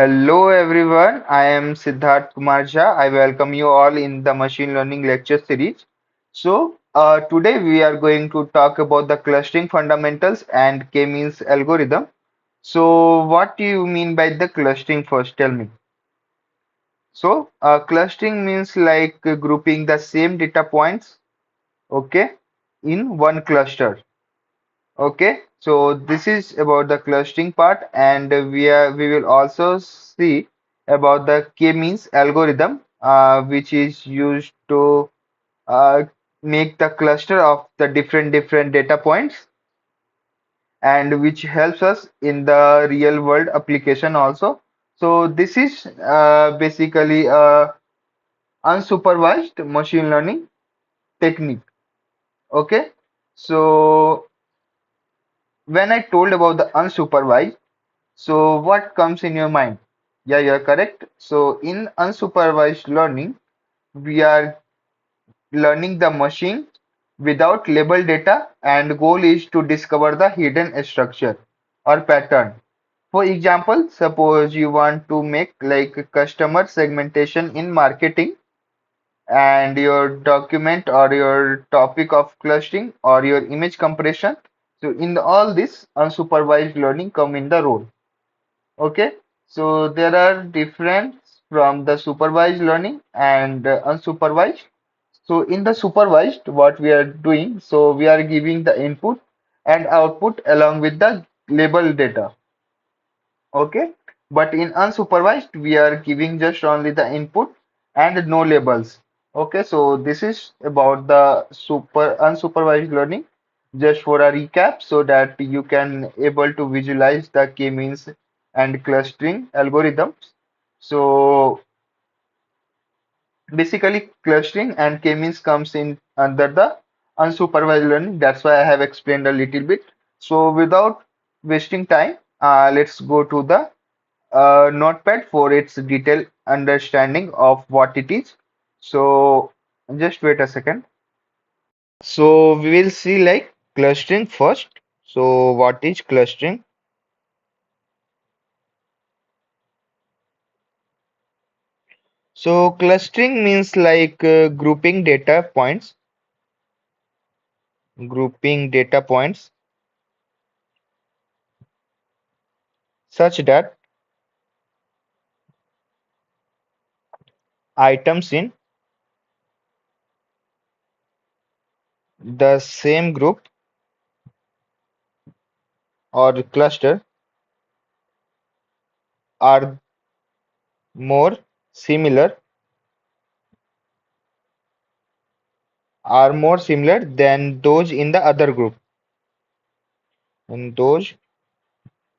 Hello everyone, I am Siddharth Kumar Jha. I welcome you all in the machine learning lecture series. Today we are going to talk about the clustering fundamentals and k-means algorithm. So, what do you mean by the clustering first? Tell me. Clustering means like grouping the same data points, okay, in one cluster. Okay, so this is about the clustering part, and we will also see about the k-means algorithm, which is used to uh, make the cluster of the different data points, and which helps us in the real world application also. So this is basically a unsupervised machine learning technique. Okay, so when I told about the unsupervised. So what comes in your mind? Yeah, you're correct. So in unsupervised learning, we are learning the machine without label data, and goal is to discover the hidden structure or pattern. For example, suppose you want to make like customer segmentation in marketing, and your document or your topic of clustering or your image compression. So in all this, unsupervised learning come in the role. Okay, so there are difference from the supervised learning and unsupervised. So in the supervised, what we are doing, so we are giving the input and output along with the label data. Okay, but in unsupervised, we are giving just only the input and no labels. Okay, so this is about the super unsupervised learning. Just for a recap, so that you can able to visualize the k-means and clustering algorithms. So basically, clustering and k-means comes in under the unsupervised learning. That's why I have explained a little bit. So without wasting time, let's go to the Notepad for its detailed understanding of what it is. So just wait a second. So we will see like clustering first. So what is clustering? So clustering means like grouping data points such that items in the same group or cluster are more similar than those in the other group and those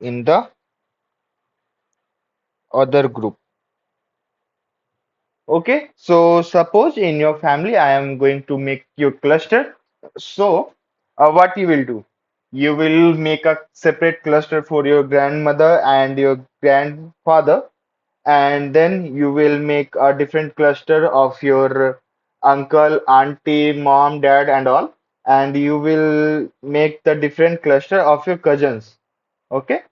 in the other group. Okay, so suppose in your family I am going to make your cluster. So what you will do? You will make a separate cluster for your grandmother and your grandfather, and then you will make a different cluster of your uncle, auntie, mom, dad, and all, and you will make the different cluster of your cousins. Okay,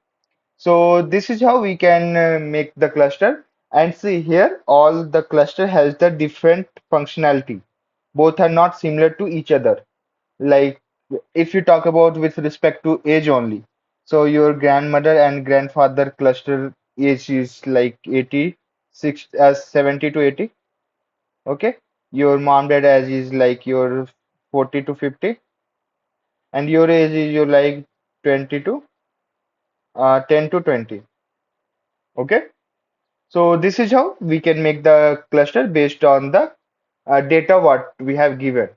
so this is how we can make the cluster. And see here, all the cluster has the different functionality. Both are not similar to each other. Like if you talk about with respect to age only, so your grandmother and grandfather cluster age is like 86 as 70 to 80. Okay, your mom dad age is like your 40 to 50, and your age is your like 20 to 10 to 20. Okay. So this is how we can make the cluster based on the data what we have given.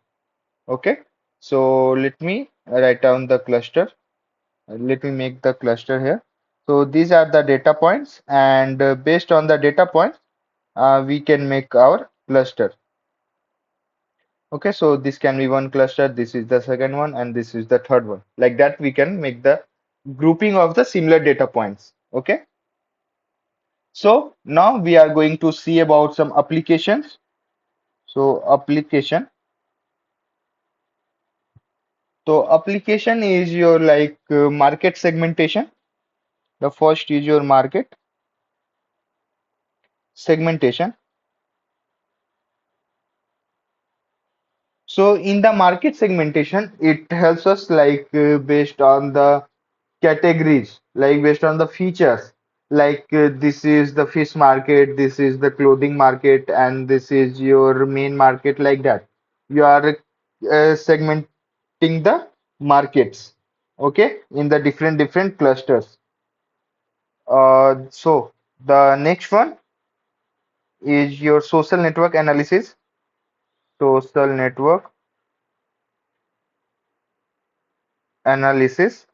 Okay. So let me write down the cluster. Let me make the cluster here. So these are the data points, and based on the data points, we can make our cluster. Okay. So this can be one cluster. This is the second one, and this is the third one. Like that, we can make the grouping of the similar data points. Okay. So now we are going to see about some applications. So application is your like market segmentation. The first is your market. segmentation. So in the market segmentation, it helps us like based on the categories, like based on the features, like this is the fish market, this is the clothing market, and this is your main market, like that. You are segmenting the markets, okay, in the different clusters. So the next one is your social network analysis. Social network analysis.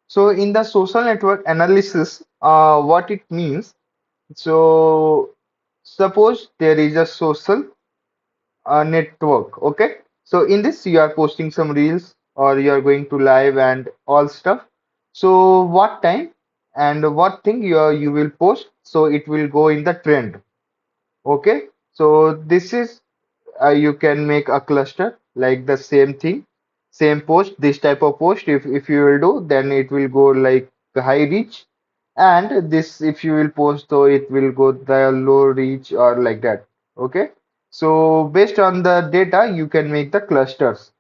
So in the social network analysis, what it means, so suppose there is a social network, okay? So in this you are posting some reels or you are going to live and all stuff. So what time and what thing you will post, so it will go in the trend, okay? So this is you can make a cluster like the same thing, same post, this type of post. If you will do, then it will go like high reach, and this if you will post, so it will go the low reach or like that. Okay. So based on the data, you can make the clusters.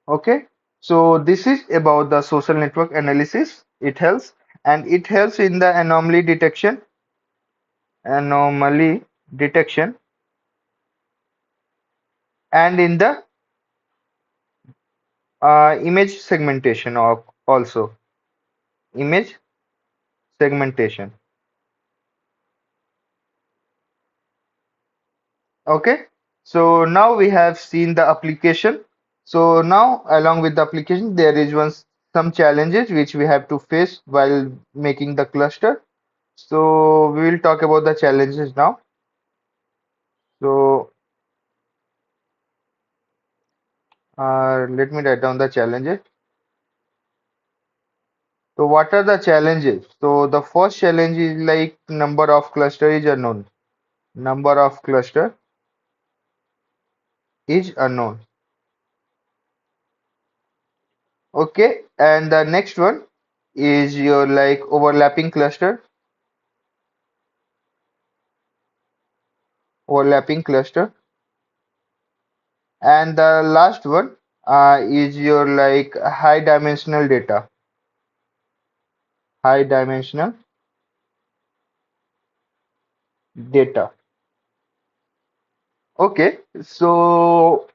Okay. So this is about the social network analysis. It helps, and it helps in the anomaly detection, and in the image segmentation of also image segmentation. Okay, so now we have seen the application. So now along with the application, there is some challenges which we have to face while making the cluster. So we will talk about the challenges now. So let me write down the challenges. So what are the challenges? So the first challenge is like number of cluster is unknown. Number of cluster is unknown. Okay, and the next one is your like overlapping cluster, and the last one is your like high dimensional data. Okay, so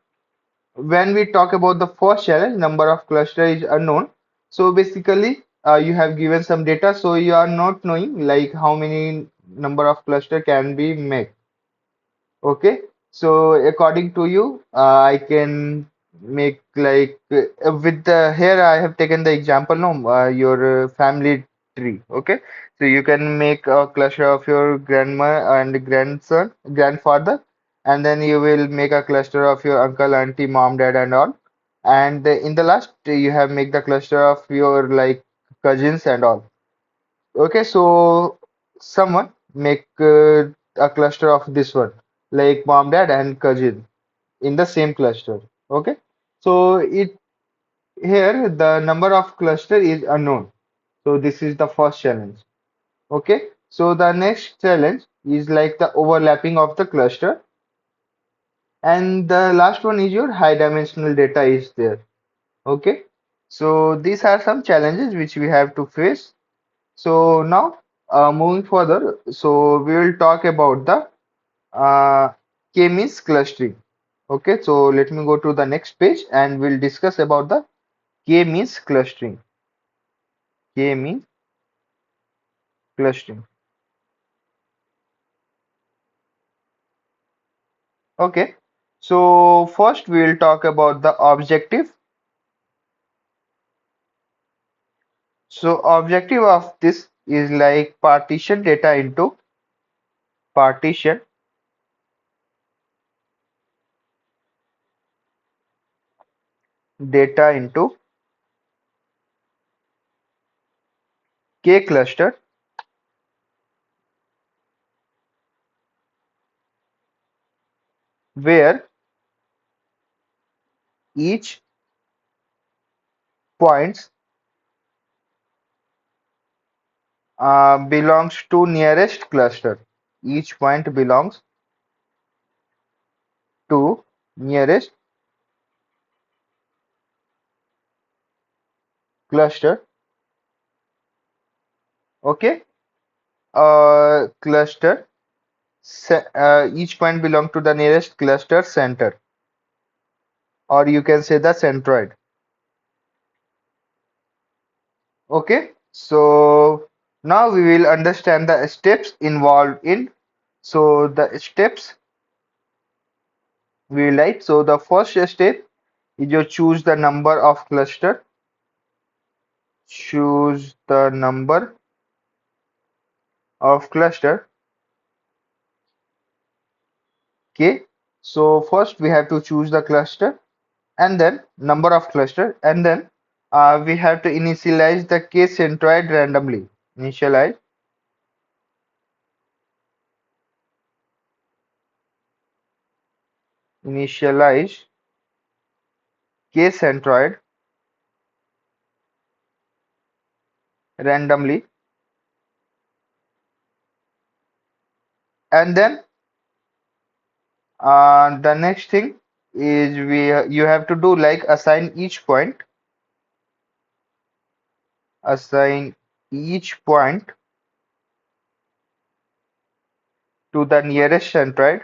when we talk about the first challenge, number of cluster is unknown. So basically, you have given some data, so you are not knowing like how many number of cluster can be made. Okay, so according to you, I can make like with the here I have taken the example no your family tree. Okay, so you can make a cluster of your grandma and grandfather, and then you will make a cluster of your uncle, auntie, mom, dad, and all. And in the last, you have make the cluster of your like cousins and all. Okay, so someone make a cluster of this one, like mom, dad, and cousin in the same cluster. Okay, so it here the number of cluster is unknown. So this is the first challenge. Okay, so the next challenge is like the overlapping of the cluster, and the last one is your high dimensional data is there. Okay, so these are some challenges which we have to face. So now, moving further, so we will talk about the k-means clustering. Okay, so let me go to the next page and we'll discuss about the k-means clustering. K-means clustering. Okay, so first we will talk about the objective. So objective of this is like partition data into k cluster where each points belongs to nearest cluster. Each point belongs to nearest cluster. Okay, cluster. Each point belong to the nearest cluster center, or you can say the centroid. Okay, so now we will understand the steps involved in. So the steps we will write. So the first step is you choose the number of cluster. Choose the number of cluster. Okay. So first we have to choose the cluster and then number of cluster and then we have to initialize the k centroid randomly. Initialize initialize k centroid randomly and then the next thing is you have to do like assign each point to the nearest centroid.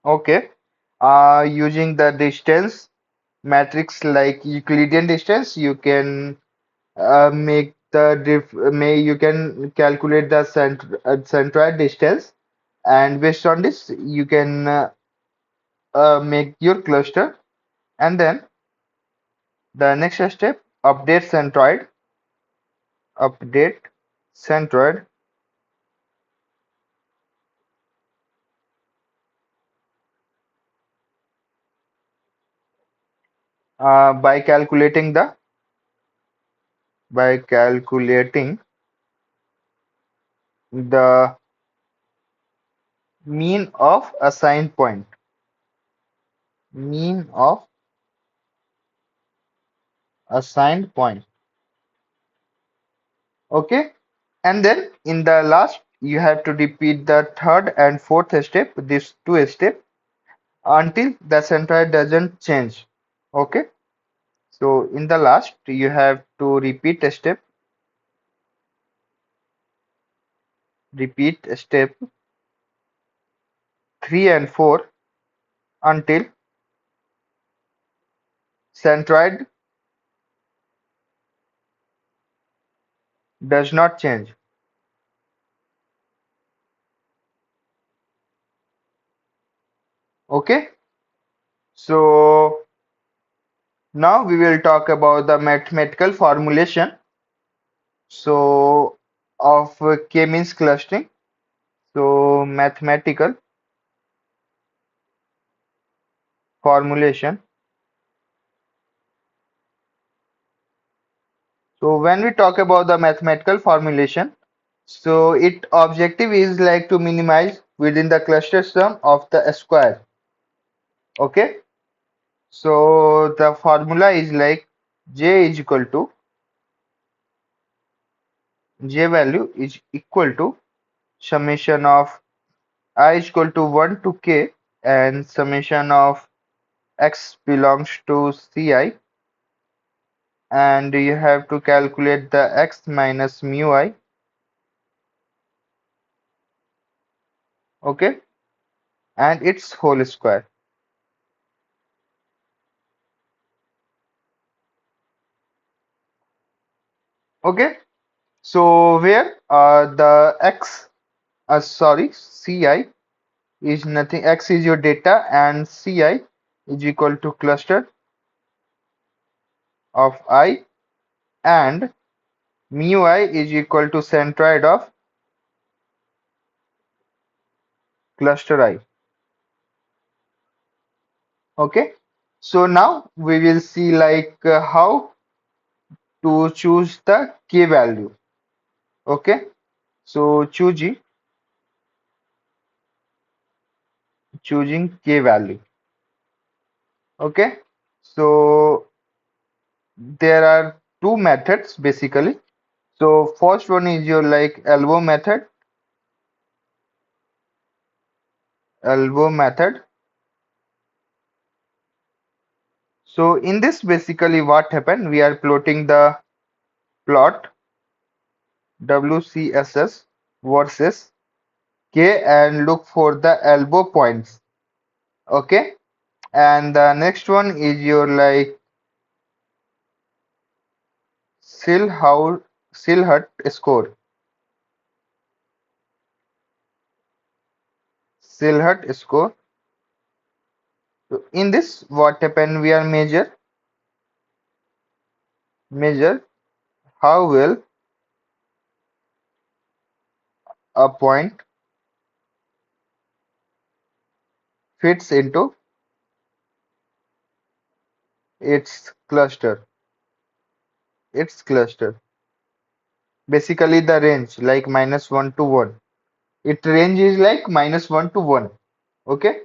Okay, using the distance matrix like Euclidean distance, you can make the diff may you can calculate the centroid distance, and based on this you can make your cluster. And then the next step, update centroid by calculating the mean of assigned point. Mean of assigned point. Okay, and then in the last you have to repeat the third and fourth step, these two steps, until the centroid doesn't change. Okay, so in the last you have to repeat step 3 and 4 until centroid does not change. Okay, so now we will talk about the mathematical formulation. So of k-means clustering. So mathematical formulation. So when we talk about the mathematical formulation, so its objective is like to minimize within the cluster sum of the square. Okay, so the formula is like J is equal to J value is equal to summation of I is equal to 1 to k and summation of x belongs to ci, and you have to calculate the x minus mu I. Okay, and its whole square. Okay, so where the x sorry ci is nothing, x is your data and ci is equal to cluster of I, and mu I is equal to centroid of cluster I. Okay, so now we will see like how to choose the k value. Okay, so choosing k value. Okay, so there are two methods basically. So first one is your like elbow method. So in this basically what happened, we are plotting the plot WCSS versus K and look for the elbow points. Okay, and the next one is your like Silhou Silhut score. Silhut score. So in this, what happened? We are measure how well a point fits into its cluster. Its cluster. Basically, the range like -1 to 1. Its range is like -1 to 1. Okay.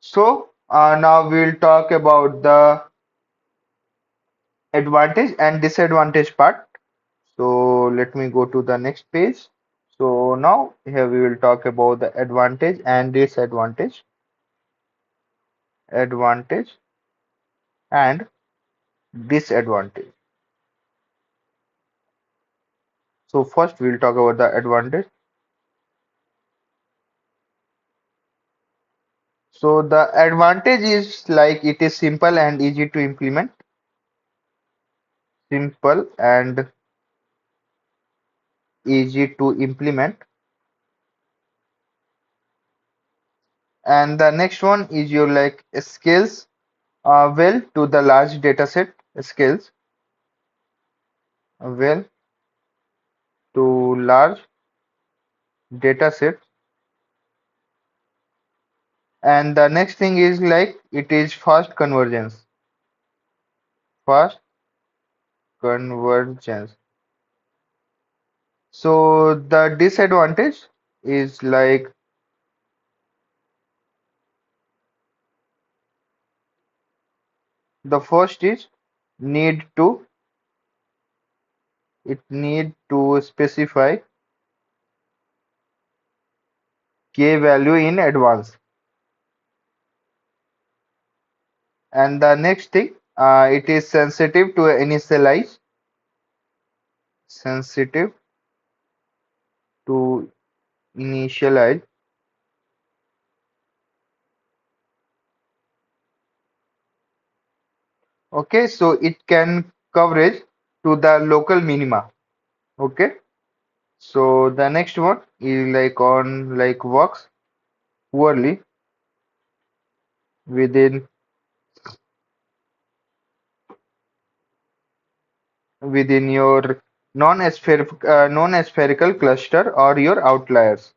So now we'll talk about the advantage and disadvantage part. So let me go to the next page. So now here we will talk about the advantage and advantage and disadvantage. So first we'll talk about the advantage. So the advantage is like it is simple and easy to implement. Simple and easy to implement. And the next one is your like scales well to the large data set scales well to large data set. And the next thing is like it is fast convergence. So the disadvantage is like the first is need to it need to specify k value in advance. And the next thing, it is sensitive to initialize. Okay, so it can coverage to the local minima. Okay, so the next one is like on like works poorly within your non-spherical cluster or your outliers.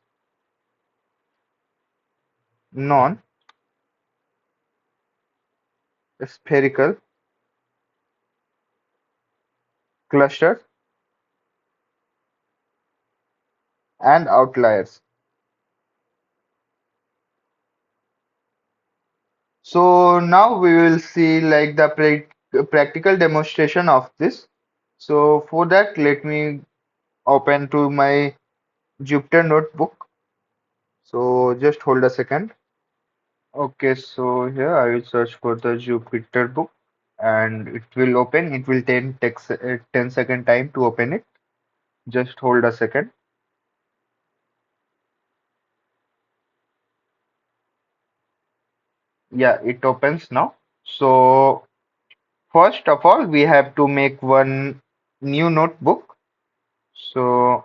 Non-spherical clusters and outliers. So now we will see like the practical demonstration of this. So for that, let me open to my Jupyter notebook. So just hold a second. Okay, so here I will search for the Jupyter book and it will open. It will 10 second time to open it. Just hold a second. Yeah, it opens now. So first of all, we have to make one new notebook. So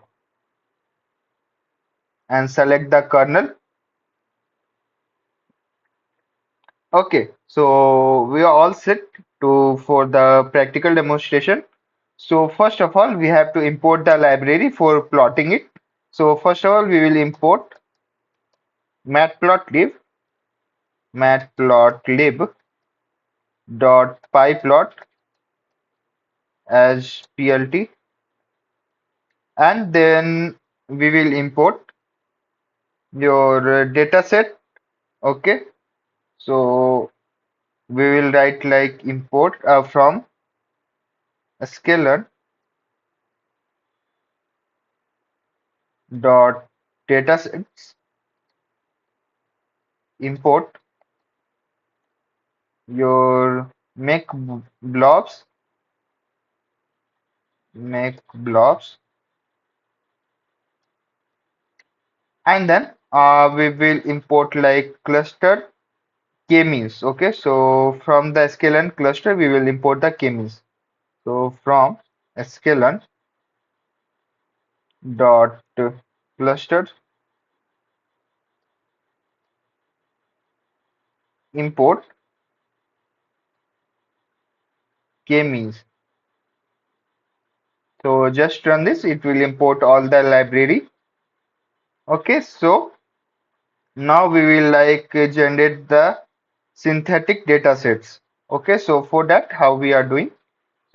and select the kernel. Okay, so we are all set to for the practical demonstration. So first of all, we have to import the library for plotting it. So first of all, we will import matplotlib matplotlib dot pyplot as plt, and then we will import your data set. Okay, so we will write like import from a scalar dot datasets import your blobs make blobs, and then we will import like cluster k-means. Okay, so from the sklearn cluster we will import the k-means. So from sklearn dot cluster import k-means. So just run this, it will import all the library. Okay, so now we will like generate the synthetic data sets. Okay, so for that, how we are doing?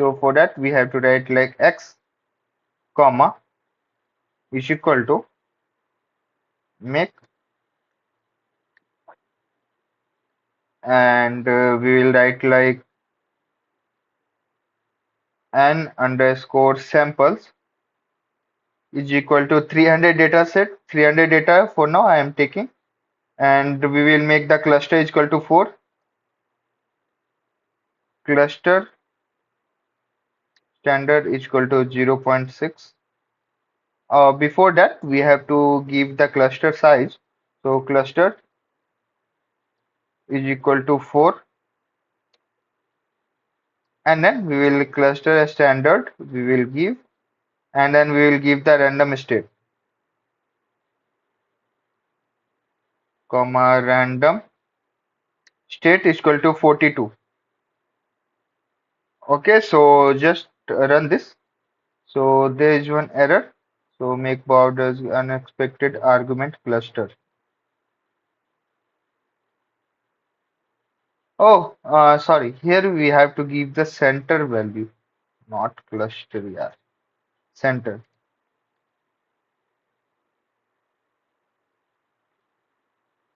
So for that, we have to write like x comma is equal to make, and we will write like n underscore samples is equal to 300 data set, 300 data for now I am taking, and we will make the cluster is equal to 4, cluster standard is equal to 0.6. Before that, we have to give the cluster size. So cluster is equal to 4, and then we will cluster a standard we will give, and then we will give the random state comma random state is equal to 42. Okay, so just run this. So there is one error. So make borders unexpected argument cluster. Oh, sorry. Here we have to give the center value, not cluster. Yeah, center.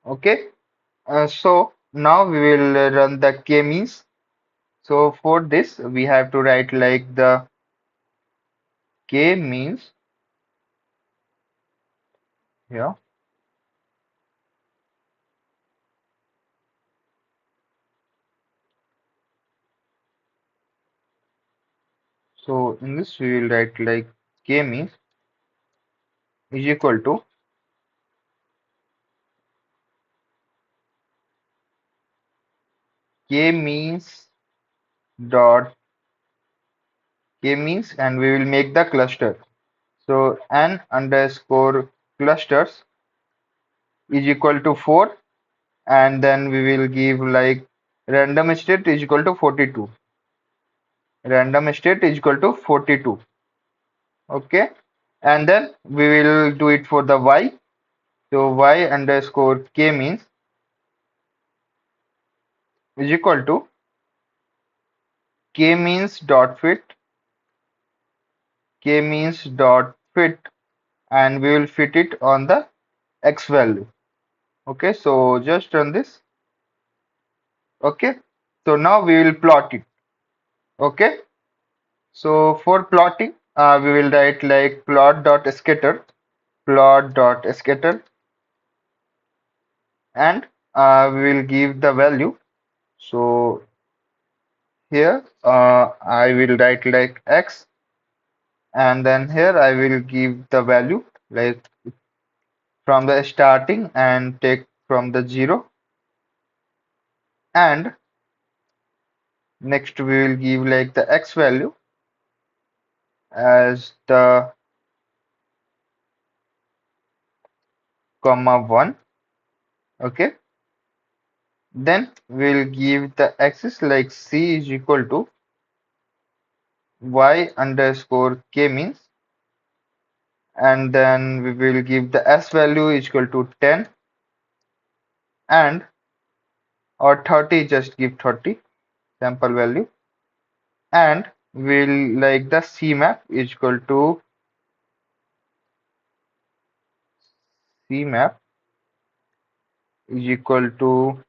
Okay. So now we will run the k-means. So for this we have to write like the k-means here. So in this we will write like k-means is equal to k-means dot k-means, and we will make the cluster. So n underscore clusters is equal to 4, and then we will give like random state is equal to 42. Random state is equal to 42. Okay, and then we will do it for the y. So y underscore k means is equal to k means dot fit, k means dot fit, and we will fit it on the x value. Okay, so just run this. Okay, so now we will plot it. Okay, so for plotting, we will write like plot dot scatter, and we will give the value. So here I will write like x, and then here I will give the value like from the starting and take from the 0, and next we will give like the x value as the comma 1. Okay, then we'll give the axis like c is equal to y underscore k means, and then we will give the s value is equal to 10, and or 30, just give 30 sample value, and we'll like the c map is equal to c map is equal to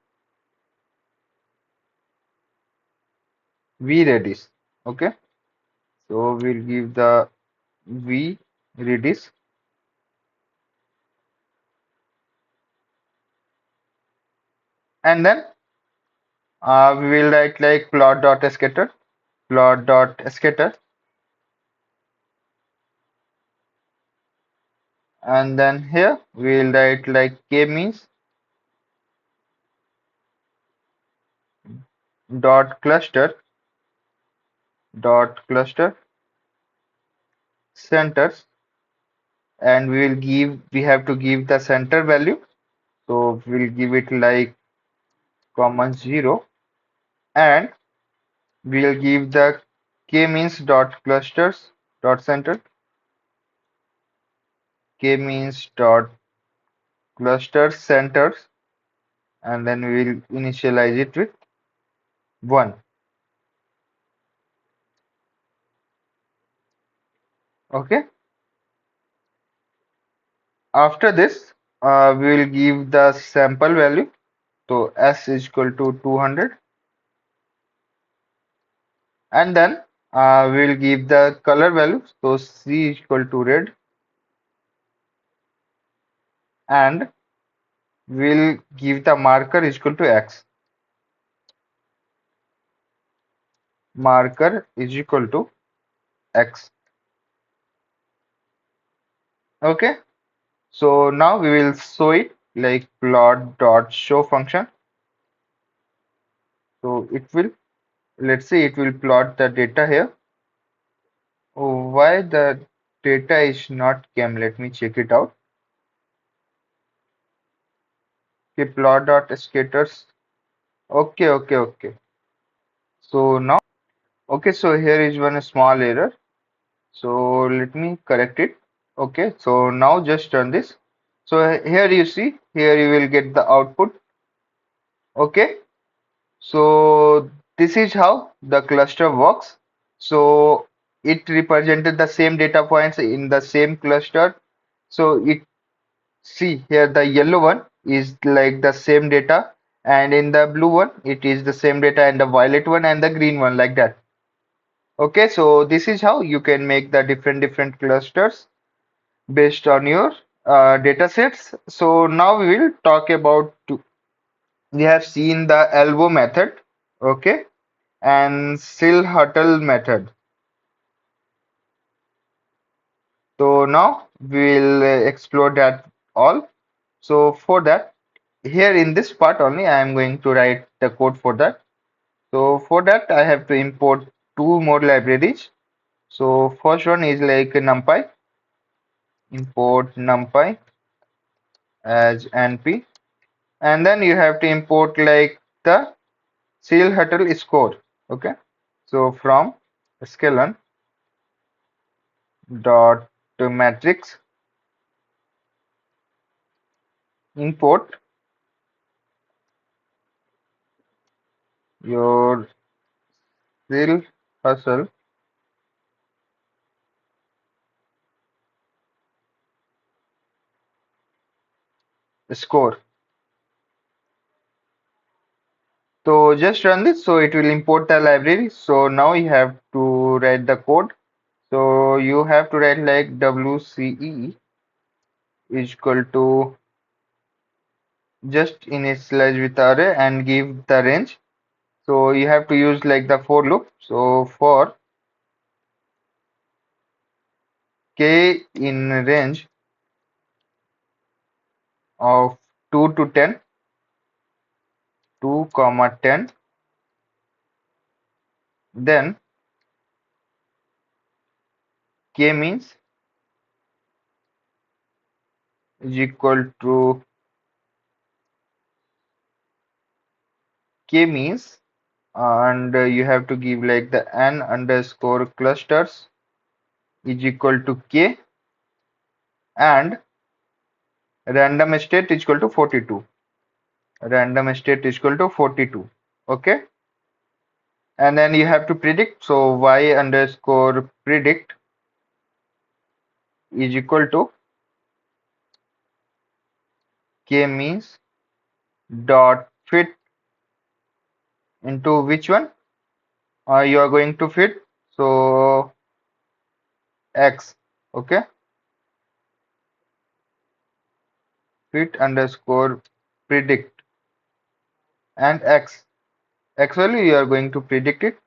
V radius. Okay, so we'll give the V radius, and then we will write like plot dot scatter, plot dot scatter, and then here we'll write like k means dot cluster centers, and we have to give the center value, so we'll give it like comma 0, and we'll give the k means dot clusters dot center, k means dot cluster centers, and then we'll initialize it with 1. Okay, after this we will give the sample value, so s is equal to 200, and then we'll give the color value, so c is equal to red, and we'll give the marker is equal to x, marker is equal to x. Okay, so now we will show it like plot dot show function. So it will, let's say it will plot the data here. Oh, why the data is not came? Let me check it out. Okay, plot dot scatters. Okay, okay, okay. So now, okay, so here is one small error. So let me correct it. Okay, so now just run this. So here you see, here you will get the output. Okay, so this is how the cluster works. So it represented the same data points in the same cluster. So it, see here the yellow one is like the same data, and in the blue one it is the same data, and the violet one and the green one like that. Okay, so this is how you can make the different clusters based on your data sets. So now we will talk about, we have seen the elbow method, okay, and Hill-Huttle method. So now we'll explore that all. So for that, here in this part only, I am going to write the code for that. So for that, I have to import two more libraries. So first one is like NumPy, import NumPy as np, and then you have to import like the Hill-Huttle score. Okay, so from sklearn dot matrix import your Hill-Huttle score. So just run this, so it will import the library. So now you have to write the code. So you have to write like WCE is equal to, just initialize with array and give the range. So you have to use like the for loop. So for k in range of 2 to 10, 2 comma 10, then k means is equal to, k means, and you have to give like the n underscore clusters is equal to k, and random state is equal to 42, random state is equal to 42. Okay, and then you have to predict, so y underscore predict is equal to k means dot fit into which one, You are going to fit so x, okay, fit underscore predict and x value you are going to predict it,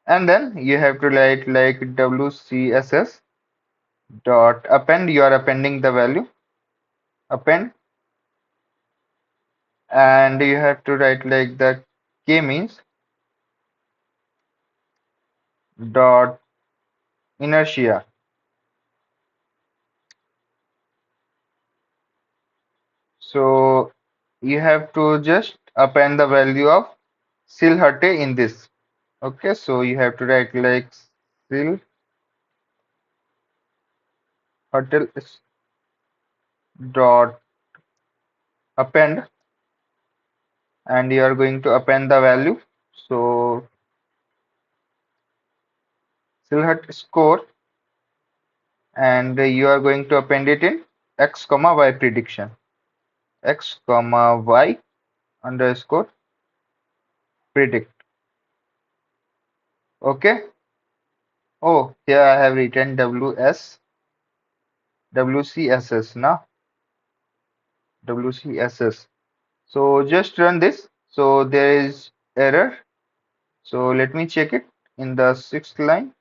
and then you have to write like wcss dot append. You are appending the value append, and you have to write like the k means dot inertia. So you have to just append the value of Silhouette in this. Okay, so you have to write like Silhouette dot append, and you are going to append the value. So Silhouette score, and you are going to append it in x comma y prediction. X comma y underscore predict. Okay. Oh, here I have written WCSS now. WCSS. So just run this. So there is error. So let me check it in the sixth line.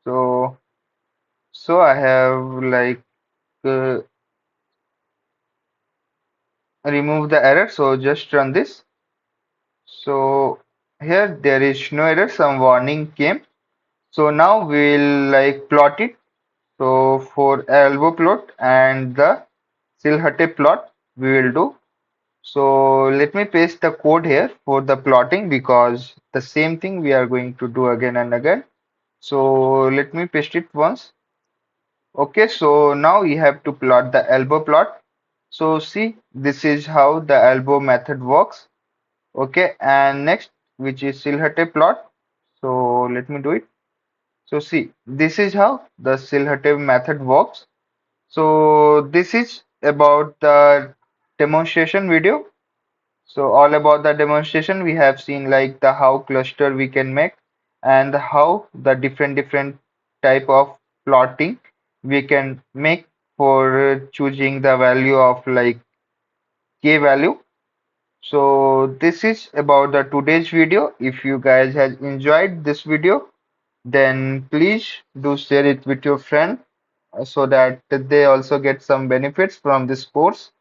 So I have like uh, remove the error. So just run this. So here there is no error. Some warning came. So now we'll like plot it. So for elbow plot and the Silhouette plot we will do. So let me paste the code here for the plotting because the same thing we are going to do again and again. So let me paste it once. Okay, so now you have to plot the elbow plot. So see, this is how the elbow method works. Okay, and next, which is Silhouette plot. So let me do it. So see, this is how the Silhouette method works. So this is about the demonstration video. So all about the demonstration, we have seen like the how cluster we can make and how the different type of plotting we can make for choosing the value of like k value. So this is about the today's video. If you guys have enjoyed this video, then please do share it with your friend so that they also get some benefits from this course.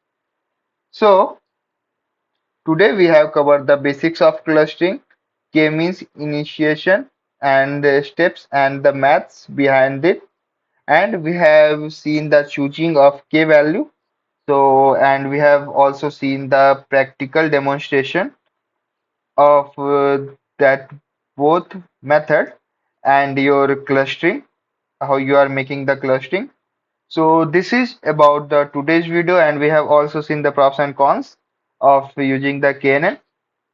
So today we have covered the basics of clustering, K means initiation and the steps and the maths behind it. And we have seen the choosing of K value. So, and we have also seen the practical demonstration of that both method and your clustering, how you are making the clustering. So this is about the today's video, and we have also seen the pros and cons of using the KNN.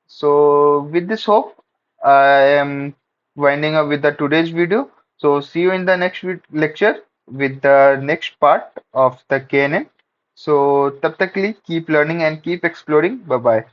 So with this hope, I am winding up with the today's video. So see you in the next lecture with the next part of the KNN. So tab tak ke liye keep learning and keep exploring. Bye bye.